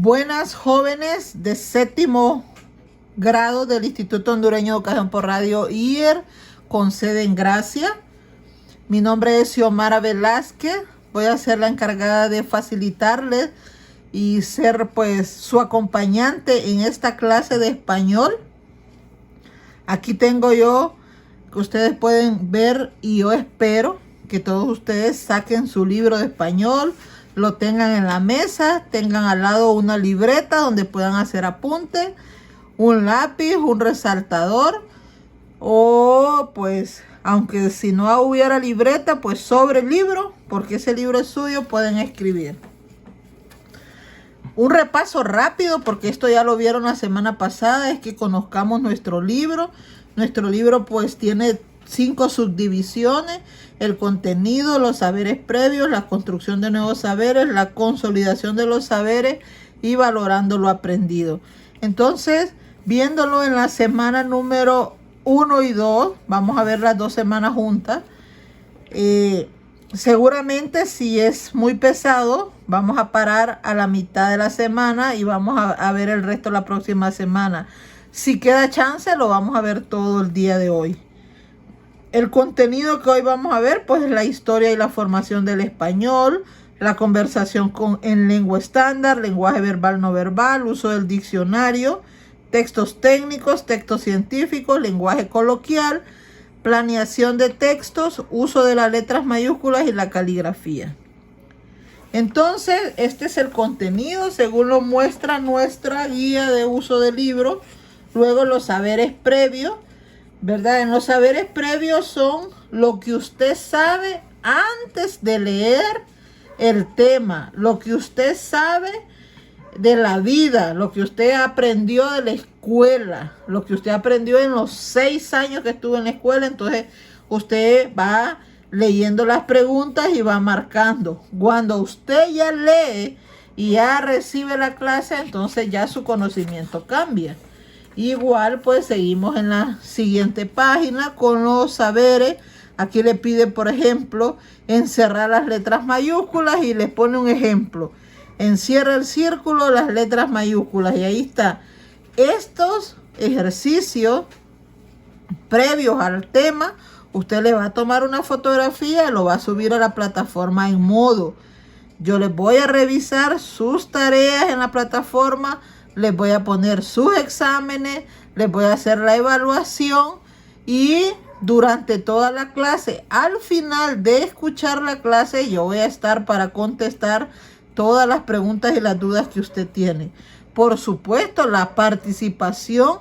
Buenas jóvenes de séptimo grado del Instituto Hondureño de Educación por Radio IER con sede en Gracia. Mi nombre es Xiomara Velázquez. Voy a ser la encargada de facilitarles y ser pues su acompañante en esta clase de español. Aquí tengo yo que ustedes pueden ver y yo espero que todos ustedes saquen su libro de español, lo tengan en la mesa, tengan al lado una libreta donde puedan hacer apuntes, un lápiz, un resaltador o pues aunque si no hubiera libreta pues sobre el libro, porque ese libro es suyo, pueden escribir. Un repaso rápido, porque esto ya lo vieron la semana pasada, es que conozcamos nuestro libro. Nuestro libro pues tiene 5 subdivisiones: el contenido, los saberes previos, la construcción de nuevos saberes, la consolidación de los saberes y valorando lo aprendido. Entonces, viéndolo en la semana número 1 y 2, vamos a ver las 2 semanas juntas. Seguramente si es muy pesado, vamos a parar a la mitad de la semana y vamos a ver el resto la próxima semana. Si queda chance, lo vamos a ver todo el día de hoy. El contenido que hoy vamos a ver, pues es la historia y la formación del español, la conversación en lengua estándar, lenguaje verbal no verbal, uso del diccionario, textos técnicos, textos científicos, lenguaje coloquial, planeación de textos, uso de las letras mayúsculas y la caligrafía. Entonces, este es el contenido según lo muestra nuestra guía de uso del libro. Luego los saberes previos, ¿verdad? En los saberes previos son lo que usted sabe antes de leer el tema, lo que usted sabe de la vida, lo que usted aprendió de la escuela, lo que usted aprendió en los 6 años que estuvo en la escuela. Entonces usted va leyendo las preguntas y va marcando. Cuando usted ya lee y ya recibe la clase, entonces ya su conocimiento cambia. Igual pues seguimos en la siguiente página con los saberes. Aquí le pide, por ejemplo, encerrar las letras mayúsculas y les pone un ejemplo. Encierra el círculo, las letras mayúsculas, y ahí está. Estos ejercicios previos al tema, usted le va a tomar una fotografía y lo va a subir a la plataforma en modo. Yo les voy a revisar sus tareas en la plataforma, les voy a poner sus exámenes, les voy a hacer la evaluación y durante toda la clase, al final de escuchar la clase, yo voy a estar para contestar todas las preguntas y las dudas que usted tiene. Por supuesto, la participación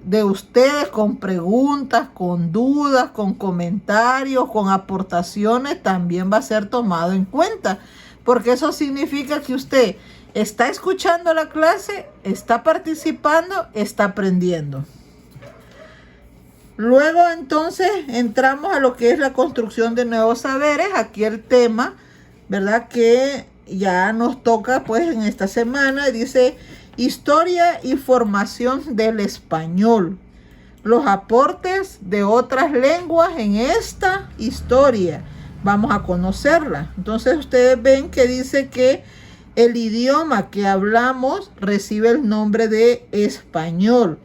de ustedes con preguntas, con dudas, con comentarios, con aportaciones también va a ser tomado en cuenta, porque eso significa que usted está escuchando la clase, está participando, está aprendiendo. Luego entonces entramos a lo que es la construcción de nuevos saberes. Aquí el tema, ¿verdad?, que ya nos toca pues en esta semana, dice historia y formación del español, los aportes de otras lenguas en esta historia. Vamos a conocerla. Entonces ustedes ven que dice que el idioma que hablamos recibe el nombre de español,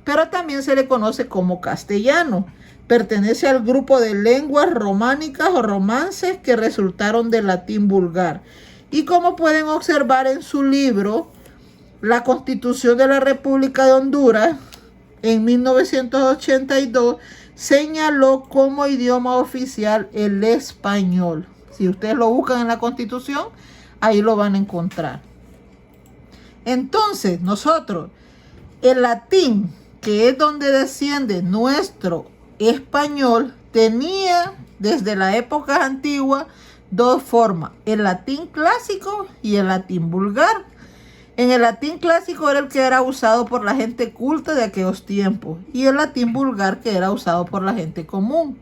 pero también se le conoce como castellano. Pertenece al grupo de lenguas románicas o romances que resultaron del latín vulgar. Y como pueden observar en su libro, la Constitución de la República de Honduras en 1982 señaló como idioma oficial el español. Si ustedes lo buscan en la Constitución, ahí lo van a encontrar. Entonces, nosotros, el latín, que es donde desciende nuestro español, tenía desde la época antigua 2 formas: el latín clásico y el latín vulgar. En el latín clásico era el que era usado por la gente culta de aquellos tiempos, y el latín vulgar que era usado por la gente común.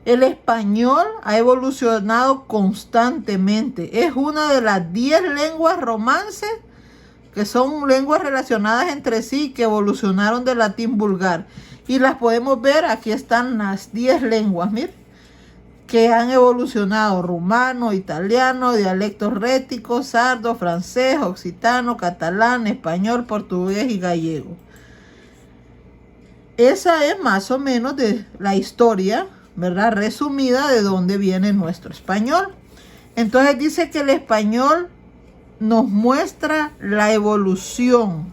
El español ha evolucionado constantemente. Es una de las 10 lenguas romances que son lenguas relacionadas entre sí que evolucionaron del latín vulgar. Y las podemos ver, aquí están las 10 lenguas, miren. que han evolucionado: rumano, italiano, dialectos réticos, sardo, francés, occitano, catalán, español, portugués y gallego. Esa es más o menos de la historia, ¿verdad?, resumida de dónde viene nuestro español. Entonces dice que el español nos muestra la evolución.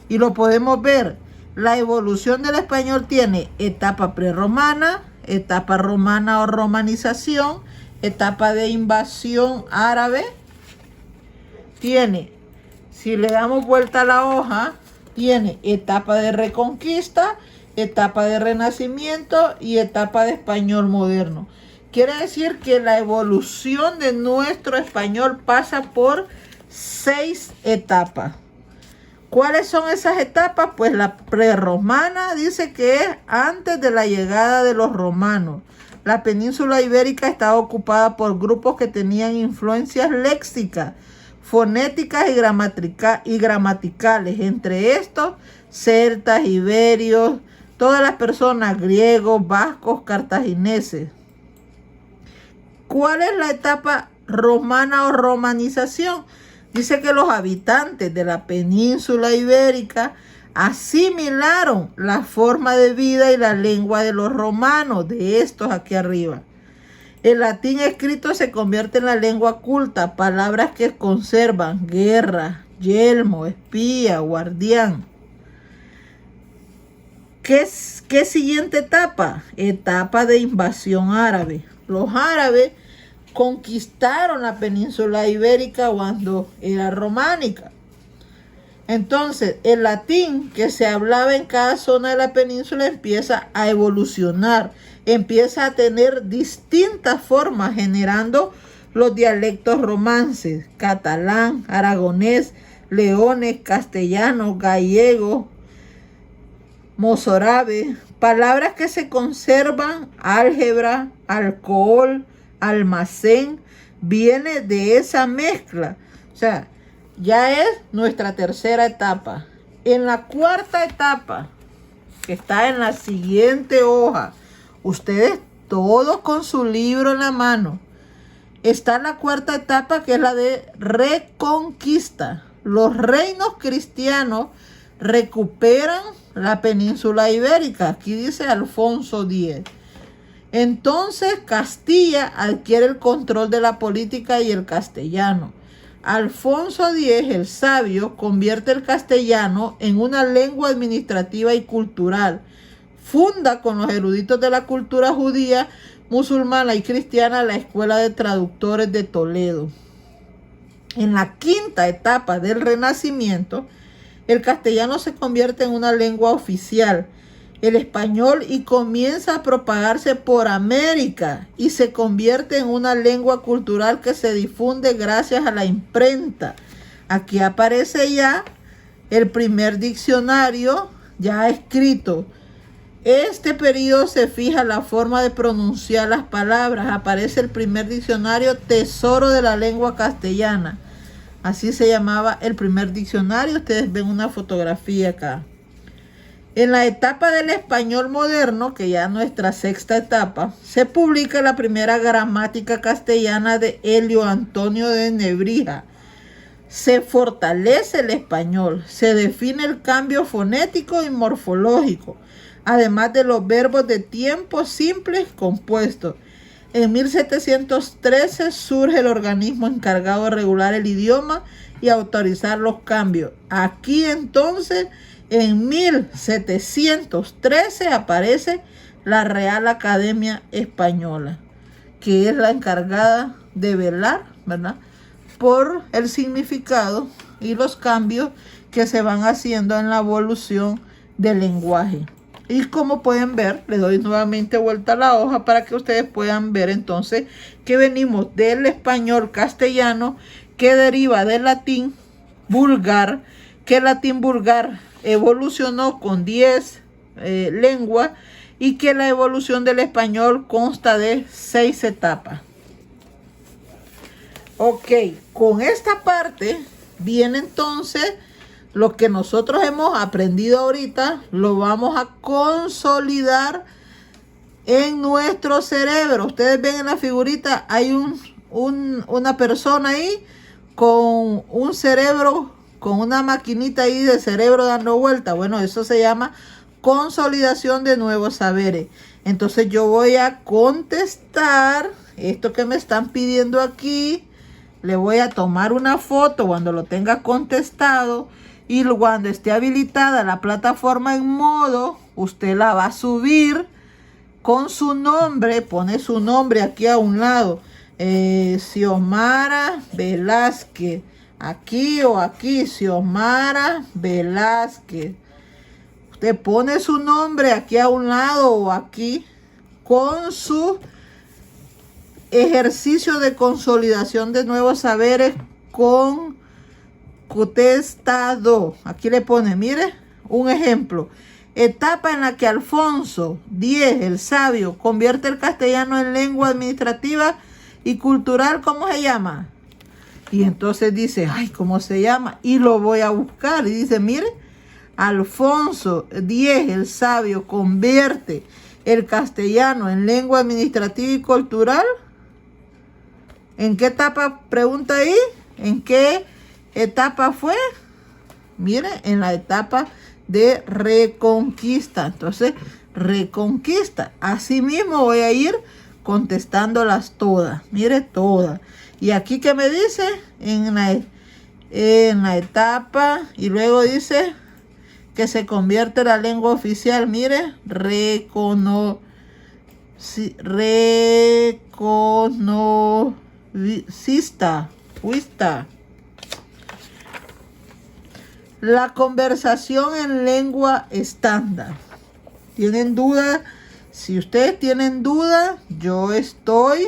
Y lo podemos ver. La evolución del español tiene etapa prerromana, etapa romana o romanización, etapa de invasión árabe. Tiene, si le damos vuelta a la hoja, tiene etapa de reconquista, etapa de renacimiento y etapa de español moderno. Quiere decir que la evolución de nuestro español pasa por 6 etapas. ¿Cuáles son esas etapas? Pues la prerromana dice que es antes de la llegada de los romanos. La península ibérica estaba ocupada por grupos que tenían influencias léxicas, fonéticas y gramaticales. Entre estos, celtas, iberios, todas las personas, griegos, vascos, cartagineses. ¿Cuál es la etapa romana o romanización? Dice que los habitantes de la península ibérica asimilaron la forma de vida y la lengua de los romanos, de estos aquí arriba. El latín escrito se convierte en la lengua culta, palabras que conservan: guerra, yelmo, espía, guardián. ¿Qué siguiente etapa? Etapa de invasión árabe. Los árabes conquistaron la península ibérica cuando era románica. Entonces, el latín que se hablaba en cada zona de la península empieza a evolucionar, empieza a tener distintas formas, generando los dialectos romances: catalán, aragonés, leones, castellano, gallego, mozorabe. Palabras que se conservan: álgebra, alcohol, almacén, viene de esa mezcla. O sea, ya es nuestra tercera etapa. En la cuarta etapa, que está en la siguiente hoja, ustedes todos con su libro en la mano, está la cuarta etapa, que es la de reconquista. Los reinos cristianos recuperan la península ibérica. Aquí dice Alfonso X. Entonces Castilla adquiere el control de la política y el castellano. Alfonso X, el sabio, convierte el castellano en una lengua administrativa y cultural. Funda con los eruditos de la cultura judía, musulmana y cristiana la Escuela de Traductores de Toledo. En la quinta etapa del Renacimiento, el castellano se convierte en una lengua oficial, el español, y comienza a propagarse por América y se convierte en una lengua cultural que se difunde gracias a la imprenta. Aquí aparece ya el primer diccionario ya escrito. Este periodo se fija la forma de pronunciar las palabras. Aparece el primer diccionario, Tesoro de la Lengua Castellana. Así se llamaba el primer diccionario. Ustedes ven una fotografía acá. En la etapa del español moderno, que ya es nuestra sexta etapa, se publica la primera gramática castellana de Helio Antonio de Nebrija. Se fortalece el español, se define el cambio fonético y morfológico, además de los verbos de tiempo simples compuestos. En 1713 surge el organismo encargado de regular el idioma y autorizar los cambios. Aquí entonces, en 1713 aparece la Real Academia Española, que es la encargada de velar, ¿verdad?, por el significado y los cambios que se van haciendo en la evolución del lenguaje. Y como pueden ver, le doy nuevamente vuelta a la hoja para que ustedes puedan ver entonces que venimos del español castellano, que deriva del latín vulgar, que el latín vulgar evolucionó con 10 lenguas, y que la evolución del español consta de 6 etapas. Ok, con esta parte viene entonces lo que nosotros hemos aprendido ahorita, lo vamos a consolidar En nuestro cerebro, ustedes ven en la figurita, hay una persona ahí con un cerebro, con una maquinita ahí de cerebro dando vuelta. Bueno, eso se llama consolidación de nuevos saberes. Entonces yo voy a contestar esto que me están pidiendo aquí. Le voy a tomar una foto cuando lo tenga contestado. Y cuando esté habilitada la plataforma en modo, usted la va a subir con su nombre. Pone su nombre aquí a un lado. Xiomara Velázquez. Aquí o aquí, Xiomara Velázquez. Usted pone su nombre aquí a un lado o aquí con su ejercicio de consolidación de nuevos saberes con contestado. Aquí le pone, mire, un ejemplo. Etapa en la que Alfonso X, el sabio, convierte el castellano en lengua administrativa y cultural. ¿Cómo se llama? Y entonces dice, ay, ¿cómo se llama? Y lo voy a buscar. Y dice, mire, Alfonso X, el sabio, convierte el castellano en lengua administrativa y cultural. ¿En qué etapa? Pregunta ahí. ¿En qué etapa fue? Mire, en la etapa de Reconquista. Entonces, Reconquista. Así mismo voy a ir contestándolas todas. Mire, todas. Y aquí que me dice, en la etapa, y luego dice que se convierte la lengua oficial. Mire, reconocista. La conversación en lengua estándar. ¿Tienen duda? Si ustedes tienen duda, yo estoy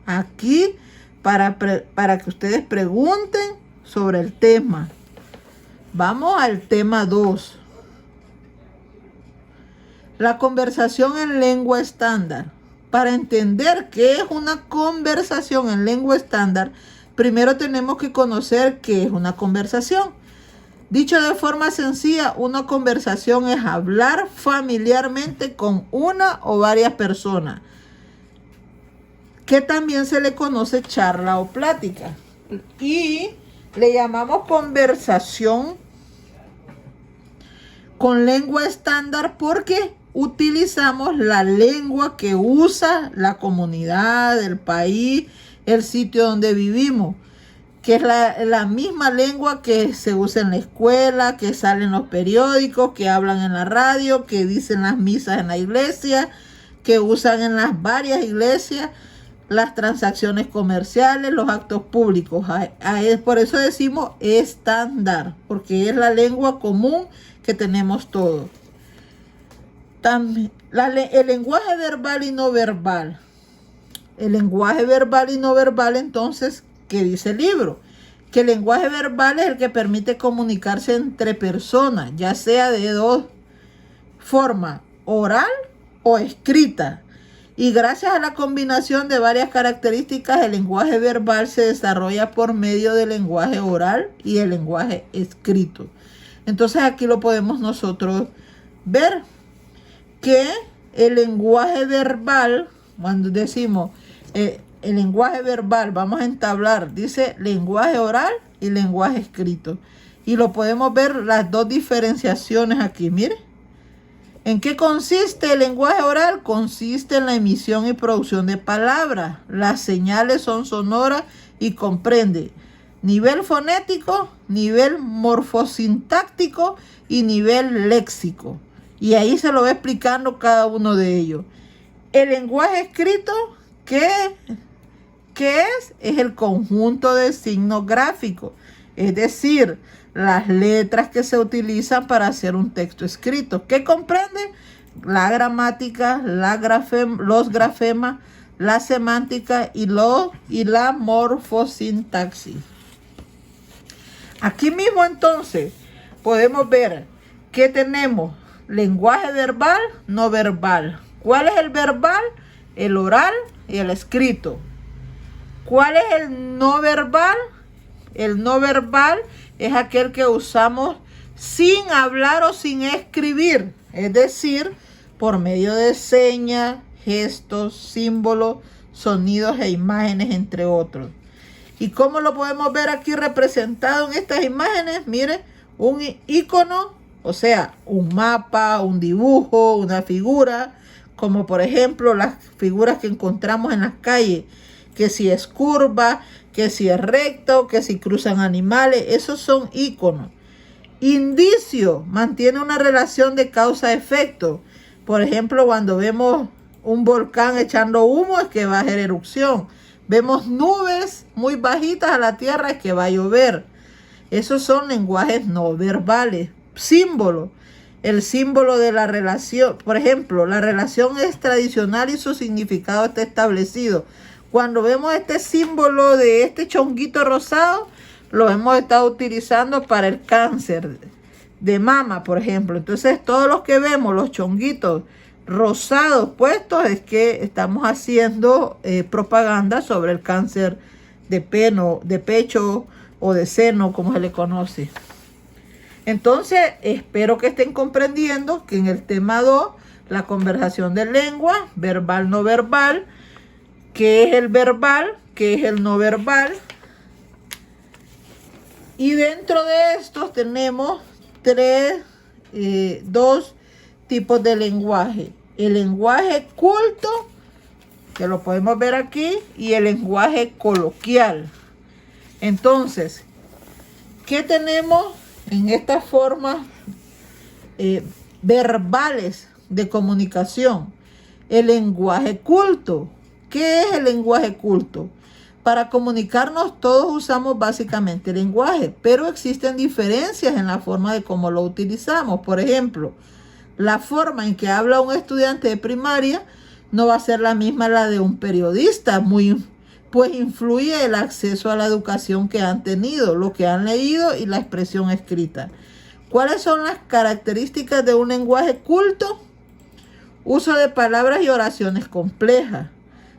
aquí para que ustedes pregunten sobre el tema. Vamos al tema 2. La conversación en lengua estándar. Para entender qué es una conversación en lengua estándar, primero tenemos que conocer qué es una conversación. Dicho de forma sencilla, una conversación es hablar familiarmente con una o varias personas, que también se le conoce charla o plática. Y le llamamos conversación con lengua estándar porque utilizamos la lengua que usa la comunidad, el país, el sitio donde vivimos, que es la misma lengua que se usa en la escuela, que sale en los periódicos, que hablan en la radio, que dicen las misas en la iglesia, que usan en las varias iglesias, las transacciones comerciales, los actos públicos. Por eso decimos estándar, porque es la lengua común que tenemos todos. También el lenguaje verbal y no verbal. El lenguaje verbal y no verbal, entonces, ¿qué dice el libro? Que el lenguaje verbal es el que permite comunicarse entre personas, ya sea de dos formas, oral o escrita. Y gracias a la combinación de varias características, el lenguaje verbal se desarrolla por medio del lenguaje oral y el lenguaje escrito. Entonces aquí lo podemos nosotros ver, que el lenguaje verbal, cuando decimos el lenguaje verbal, vamos a entablar, dice lenguaje oral y lenguaje escrito. Y lo podemos ver las dos diferenciaciones aquí, mire. ¿En qué consiste el lenguaje oral? Consiste en la emisión y producción de palabras. Las señales son sonoras y comprende nivel fonético, nivel morfosintáctico y nivel léxico. Y ahí se lo va explicando cada uno de ellos. El lenguaje escrito, ¿qué es? Es el conjunto de signos gráficos. Es decir, las letras que se utilizan para hacer un texto escrito. ¿Qué comprende? La gramática, los grafemas, la semántica y la morfosintaxis. Aquí mismo entonces podemos ver que tenemos lenguaje verbal, no verbal. ¿Cuál es el verbal? El oral y el escrito. ¿Cuál es el no verbal? El no verbal es aquel que usamos sin hablar o sin escribir, es decir, por medio de señas, gestos, símbolos, sonidos e imágenes, entre otros. ¿Y cómo lo podemos ver aquí representado en estas imágenes? Mire, un icono, o sea, un mapa, un dibujo, una figura, como por ejemplo las figuras que encontramos en las calles, que si es curva, que si es recto, que si cruzan animales, esos son iconos. Indicio, mantiene una relación de causa-efecto. Por ejemplo, cuando vemos un volcán echando humo, es que va a hacer erupción. Vemos nubes muy bajitas a la tierra, es que va a llover. Esos son lenguajes no verbales. Símbolo. El símbolo de la relación. Por ejemplo, la relación es tradicional y su significado está establecido. Cuando vemos este símbolo de este chonguito rosado, lo hemos estado utilizando para el cáncer de mama, por ejemplo. Entonces, todos los que vemos, los chonguitos rosados puestos, es que estamos haciendo propaganda sobre el cáncer de pecho o de seno, como se le conoce. Entonces, espero que estén comprendiendo que en el tema 2, la conversación de lengua, verbal, no verbal, qué es el verbal, qué es el no verbal. Y dentro de estos tenemos dos tipos de lenguaje. El lenguaje culto, que lo podemos ver aquí, y el lenguaje coloquial. Entonces, ¿qué tenemos en estas formas verbales de comunicación? El lenguaje culto. ¿Qué es el lenguaje culto? Para comunicarnos todos usamos básicamente el lenguaje, pero existen diferencias en la forma de cómo lo utilizamos. Por ejemplo, la forma en que habla un estudiante de primaria no va a ser la misma la de un periodista, pues influye el acceso a la educación que han tenido, lo que han leído y la expresión escrita. ¿Cuáles son las características de un lenguaje culto? Uso de palabras y oraciones complejas.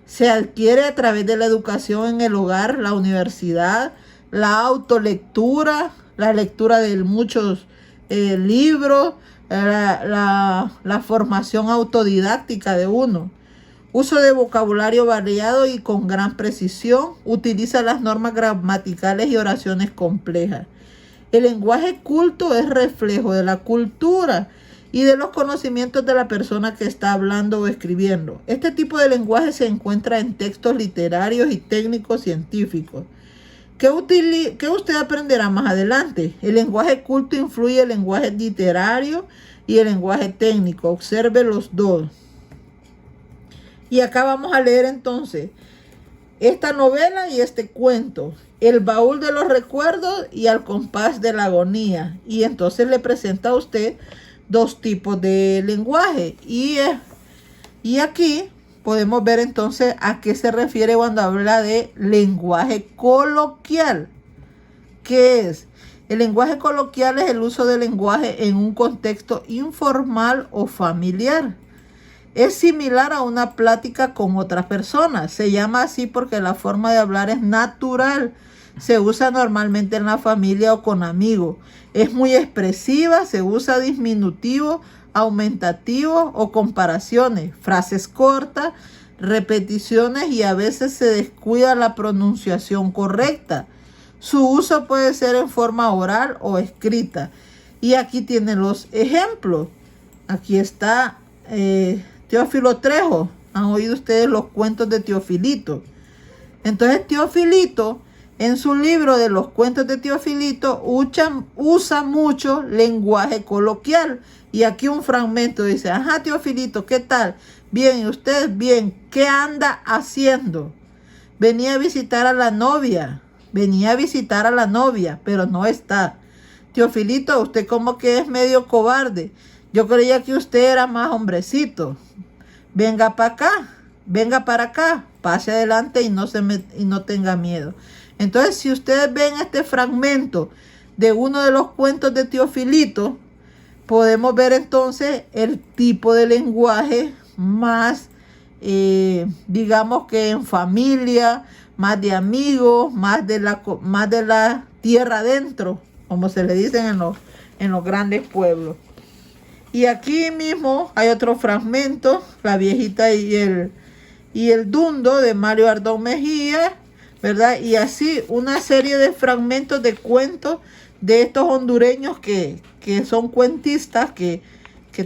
Se adquiere a través de la educación en el hogar, la universidad, la autolectura, la lectura de muchos libros, la formación autodidáctica de uno. Uso de vocabulario variado y con gran precisión. Utiliza las normas gramaticales y oraciones complejas. El lenguaje culto es reflejo de la cultura y de los conocimientos de la persona que está hablando o escribiendo. Este tipo de lenguaje se encuentra en textos literarios y técnicos científicos. ¿Qué usted aprenderá más adelante? El lenguaje culto influye en el lenguaje literario y el lenguaje técnico. Observe los dos. Y acá vamos a leer entonces esta novela y este cuento. El baúl de los recuerdos y Al compás de la agonía. Y entonces le presenta a usted dos tipos de lenguaje. Y aquí podemos ver entonces a qué se refiere cuando habla de lenguaje coloquial. ¿Qué es? El lenguaje coloquial es el uso del lenguaje en un contexto informal o familiar. Es similar a una plática con otras personas. Se llama así porque la forma de hablar es natural. Se usa normalmente en la familia o con amigos. Es muy expresiva, se usa diminutivo, aumentativo o comparaciones, frases cortas, repeticiones y a veces se descuida la pronunciación correcta. Su uso puede ser en forma oral o escrita. Y aquí tienen los ejemplos. Aquí está Teófilo Trejo. ¿Han oído ustedes los cuentos de Teofilito? Entonces Teofilito, en su libro de los cuentos de Teofilito, usa mucho lenguaje coloquial. Y aquí un fragmento dice: ajá, Teofilito, ¿qué tal? Bien, ¿y usted? Bien. ¿Qué anda haciendo? Venía a visitar a la novia. Pero no está. Teofilito, usted como que es medio cobarde. Yo creía que usted era más hombrecito. Venga para acá, pase adelante y no tenga miedo. Entonces, si ustedes ven este fragmento de uno de los cuentos de Teofilito, podemos ver entonces el tipo de lenguaje más, digamos que en familia, más de amigos, más de la tierra adentro, como se le dicen en los grandes pueblos. Y aquí mismo hay otro fragmento, La viejita y el dundo, de Mario Ardón Mejía, ¿verdad? Y así una serie de fragmentos de cuentos de estos hondureños que son cuentistas, que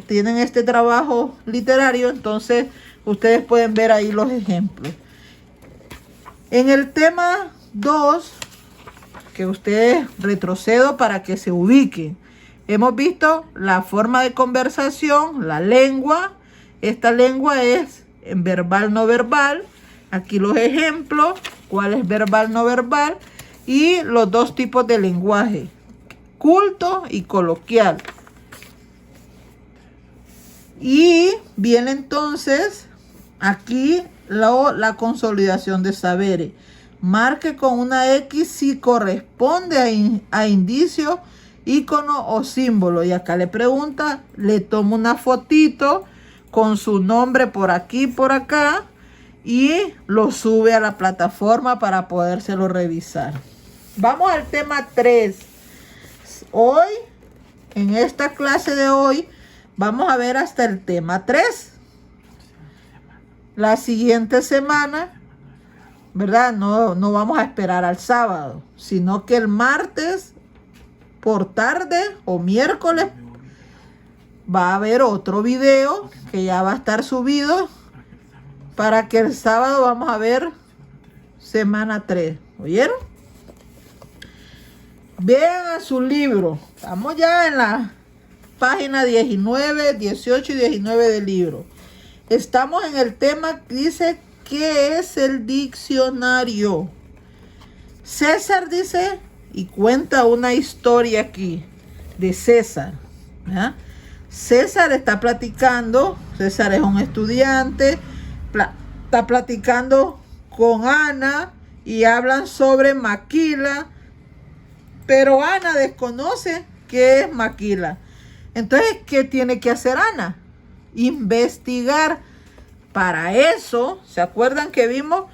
tienen este trabajo literario. Entonces ustedes pueden ver ahí los ejemplos. En el tema 2, que ustedes retrocedo para que se ubiquen, hemos visto la forma de conversación, la lengua. Esta lengua es en verbal, no verbal. Aquí los ejemplos, cuál es verbal, no verbal. Y los dos tipos de lenguaje, culto y coloquial. Y viene entonces aquí la consolidación de saberes. Marque con una X si corresponde a indicio, icono o símbolo. Y acá le pregunta, le tomo una fotito con su nombre por aquí, por acá, y lo sube a la plataforma para podérselo revisar. Vamos al tema 3. Hoy, en esta clase de hoy, vamos a ver hasta el tema 3. La siguiente semana, ¿verdad? No vamos a esperar al sábado, sino que el martes por tarde o miércoles va a haber otro video que ya va a estar subido para que el sábado vamos a ver semana 3. ¿Oyeron? Vean a su libro. Estamos ya en la página 19, 18 y 19 del libro. Estamos en el tema que dice, ¿qué es el diccionario? César dice y cuenta una historia aquí de César. ¿Ya? César está platicando, César es un estudiante, está platicando con Ana y hablan sobre maquila, pero Ana desconoce qué es maquila. Entonces, ¿qué tiene que hacer Ana? Investigar. Para eso, ¿se acuerdan que vimos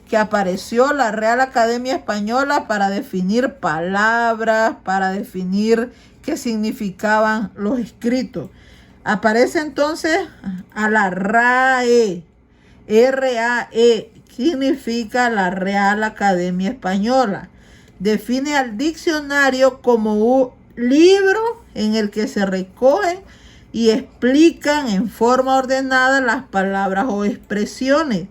que apareció la Real Academia Española para definir palabras, para definir qué significaban los escritos? Aparece entonces a la RAE, R-A-E, significa la Real Academia Española. Define al diccionario como un libro en el que se recogen y explican en forma ordenada las palabras o expresiones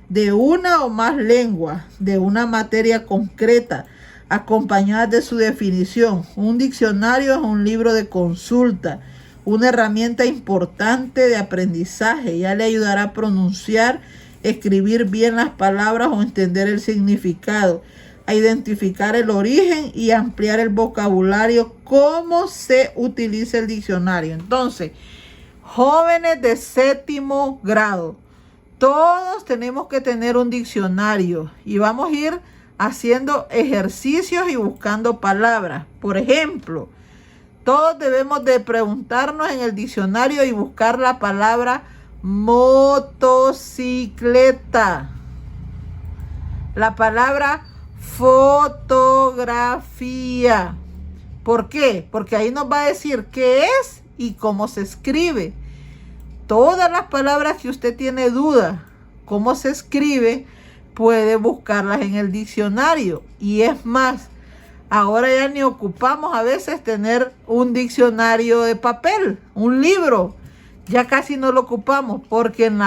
de una o más lenguas, de una materia concreta, acompañadas de su definición. Un diccionario es un libro de consulta, una herramienta importante de aprendizaje. Ya le ayudará a pronunciar, escribir bien las palabras o entender el significado, a identificar el origen y ampliar el vocabulario. ¿Cómo se utiliza el diccionario? Entonces, jóvenes de 7º grado, todos tenemos que tener un diccionario y vamos a ir haciendo ejercicios y buscando palabras. Por ejemplo, todos debemos de preguntarnos en el diccionario y buscar la palabra motocicleta, la palabra fotografía. ¿Por qué? Porque ahí nos va a decir qué es y cómo se escribe. Todas las palabras que usted tiene duda cómo se escribe, puede buscarlas en el diccionario. Y es más, ahora ya ni ocupamos a veces tener un diccionario de papel, un libro. Ya casi no lo ocupamos porque en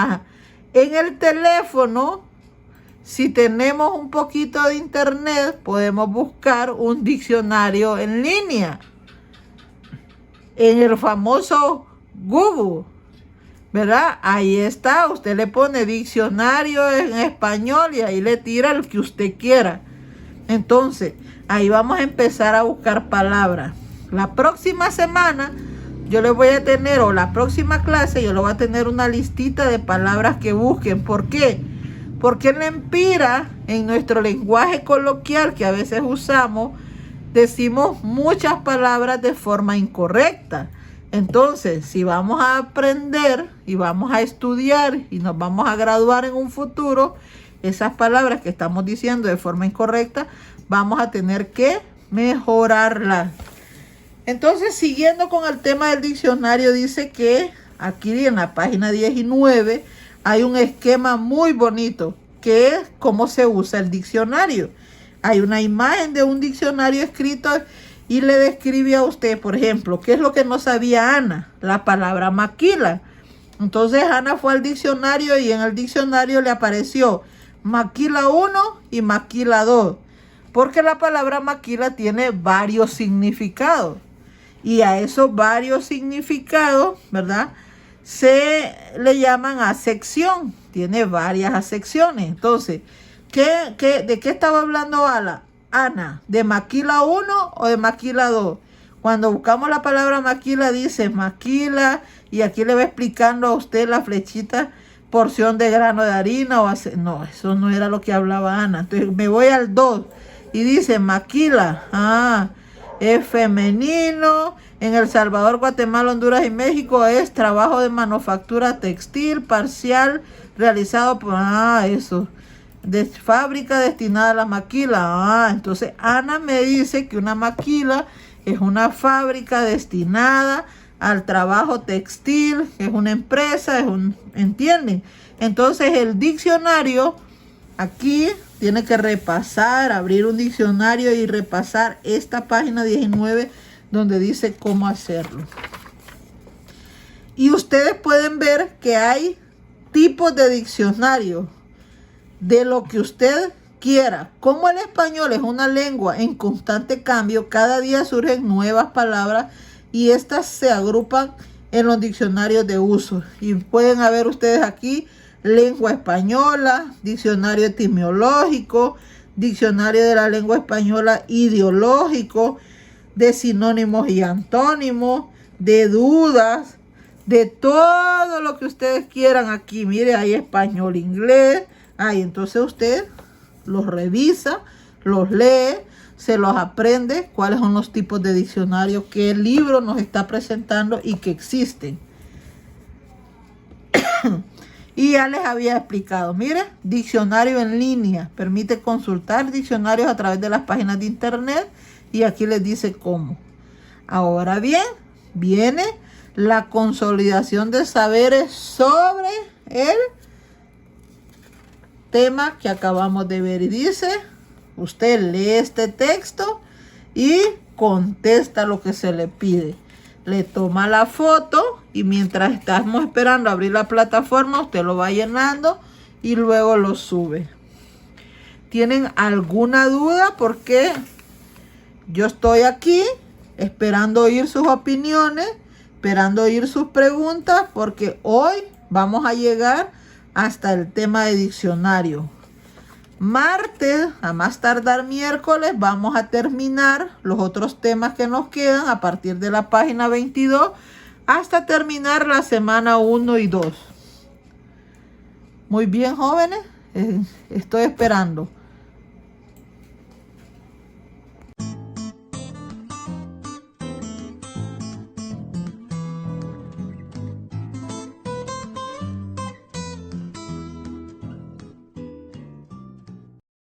el teléfono, si tenemos un poquito de internet, podemos buscar un diccionario en línea. En el famoso Google, ¿verdad? Ahí está, usted le pone diccionario en español y ahí le tira el que usted quiera. Entonces, ahí vamos a empezar a buscar palabras. La próxima semana yo les voy a tener, o la próxima clase, yo les voy a tener una listita de palabras que busquen. ¿Por qué? Porque en la empira, en nuestro lenguaje coloquial que a veces usamos, decimos muchas palabras de forma incorrecta. Entonces, si vamos a aprender y vamos a estudiar y nos vamos a graduar en un futuro, esas palabras que estamos diciendo de forma incorrecta, vamos a tener que mejorarlas. Entonces, siguiendo con el tema del diccionario, dice que aquí en la página 19 hay un esquema muy bonito, que es cómo se usa el diccionario. Hay una imagen de un diccionario escrito y le describe a usted, por ejemplo, qué es lo que no sabía Ana, la palabra maquila. Entonces Ana fue al diccionario y en el diccionario le apareció maquila 1 y maquila 2, porque la palabra maquila tiene varios significados. Y a esos varios significados, ¿verdad?, se le llaman acepción. Tiene varias acepciones. Entonces, ¿de qué estaba hablando Ana? ¿De maquila 1 o de maquila 2? Cuando buscamos la palabra maquila, dice maquila, y aquí le va explicando a usted la flechita, porción de grano de harina. No, eso no era lo que hablaba Ana. Entonces me voy al 2 y dice maquila. Es femenino. En El Salvador, Guatemala, Honduras y México es trabajo de manufactura textil parcial realizado por eso, de fábrica destinada a la maquila. Entonces Ana me dice que una maquila es una fábrica destinada al trabajo textil, es una empresa, ¿entienden? Entonces el diccionario aquí tiene que repasar, abrir un diccionario y repasar esta página 19 donde dice cómo hacerlo. Y ustedes pueden ver que hay tipos de diccionario de lo que usted quiera. Como el español es una lengua en constante cambio, cada día surgen nuevas palabras y estas se agrupan en los diccionarios de uso. Y pueden ver ustedes aquí lengua española, diccionario etimológico, diccionario de la lengua española ideológico, de sinónimos y antónimos, de dudas, de todo lo que ustedes quieran aquí. Mire, hay español, inglés. Entonces usted los revisa, los lee, se los aprende, cuáles son los tipos de diccionarios que el libro nos está presentando y que existen. Y ya les había explicado, mire, diccionario en línea, permite consultar diccionarios a través de las páginas de internet y aquí les dice cómo. Ahora bien, viene la consolidación de saberes sobre el tema que acabamos de ver y dice, usted lee este texto y contesta lo que se le pide. Le toma la foto y mientras estamos esperando abrir la plataforma, usted lo va llenando y luego lo sube. ¿Tienen alguna duda? Porque yo estoy aquí esperando oír sus opiniones, esperando oír sus preguntas, porque hoy vamos a llegar hasta el tema de diccionario. Martes, a más tardar miércoles, vamos a terminar los otros temas que nos quedan a partir de la página 22 hasta terminar la semana 1 y 2. Muy bien, jóvenes, estoy esperando.